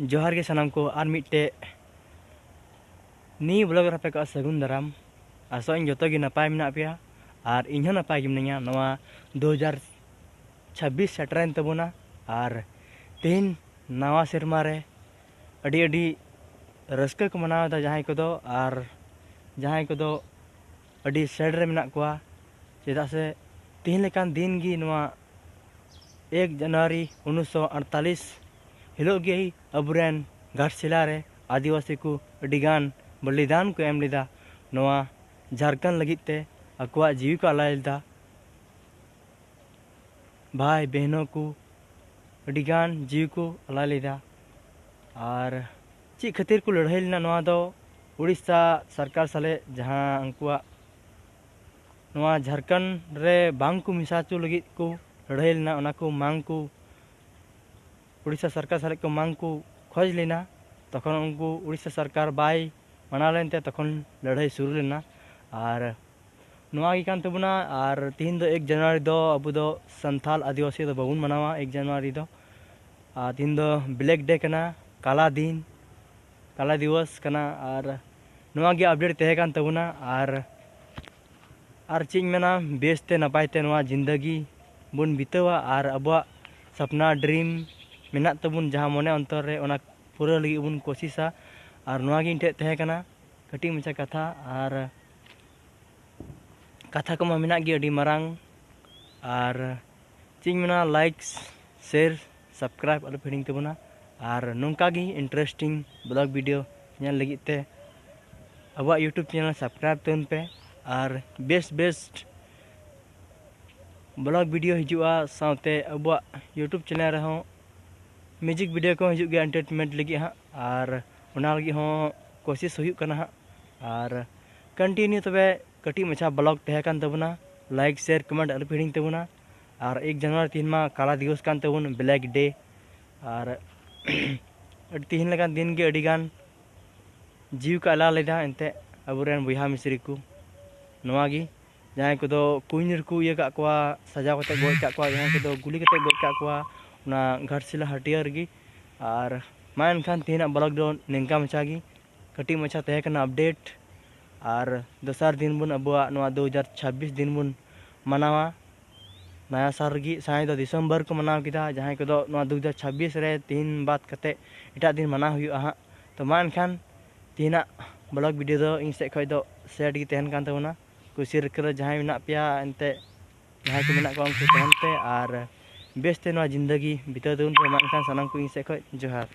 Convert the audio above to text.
जोहार के सानाम को आर मिट्टे नी ब्लॉग रहा पे सगुन दाराम आसो इन जो नपाय मेना पे और इन नपाय गे मिनाया नवा 2026 सेटरेन तबना और तीन नवा सेरमा रे अडी अडी रस्का को मनावदा जहां को और जहां को अडी सेड रे मेना कोआ चेदा से तीन लेकान दिन गी नवा 1 जनवरी 1948 हिलो गे अबुरेन घाटशिला रे आदिवासी को अडिगान बलिदान को एम लेदा नवा झारखंड लगिते अकुआ जीवी को अलाय लेदा भाई बहनों को अडिगान जीवी को अलाय लेदा और ची खातिर को लड़ाई लेना नवा दो उड़ीसा सरकार साले जहां उनकुआ नवा झारखंड रे बांग को मिसाचो लगित को लड़ाई लेना उना को मांग को उड़ीसा सरकार साले को मांग को खोज लेना तखन उनको उड़ीसा सरकार बाय मना लेनते तखन लड़ाई शुरू लेना और नवा की कान तबना और तीन दो 1 जनवरी दो अब दो संथाल आदिवासी दो बाबुन मनावा 1 जनवरी दो तीन दो ब्लैक डे कना काला दिन काला दिवस कना और नवा के अपडेट तहे कान तबना और चिंग मेना बेसते नपायते नवा जिंदगी बुन बितावा और अबवा सपना ड्रीम मेना तबुन जहां मने अंतर रे ओना पूरा लगी बुन कोशिशा और नवा गिन ठे तहे कना कटी मचा कथा और कथा को मेना गी अडी मरांग और चिंग मेना लाइक शेयर सब्सक्राइब अल फिडिंग तबना और नोंका गी इंटरेस्टिंग ब्लॉग वीडियो नेल लगी ते अब यूट्यूब चैनल सब्सक्राइब तन पे और बेस्ट ब्लॉग वीडियो हिजुआ साथे अब यूट्यूब चैनल रहो म्यूजिक वीडियो को हिजुग गया एंटरटेनमेंट लगी हाँ और उना लगी हों कोशिश हुई करना हाँ और कंटिन्यू तबे कटी मचा ब्लॉग तहे कान तबना लाइक शेयर कमेंट अल फिडिंग तबना और 1 जनवरी तीन मा काला दिवस कान तबन ब्लैक डे और तीन लेकान दिन के अडिगान जीव का अला लेदा एंते अबुरेन बुहा मिस्री को नवा गी जहां को कुइन को ये का सजाव कते गोज का जहां को गुली कते गोज का ना घाटशिला हटिया रगी और मान खान तीन ब्लॉग दो निंका मचा गी कटी मचा तहे कना अपडेट और दोसार दिन बुन अबुआ 2026 दिन बुन मनावा नया साल रगी साई दो दिसंबर को मनाव किदा जहां को 2026 रे तीन बात कते इटा दिन मना हुआ हाँ तो मान खान तीना ब्लॉग वीडियो दो इन से खय दो शेयर गी तहन कान तबना कुसी रकर जहां मेना पिया एंते जहां को मेना को उनको तहनते और बेसते जिंदगी बिता दून पे मान खान सनम को इन से खय जोहार।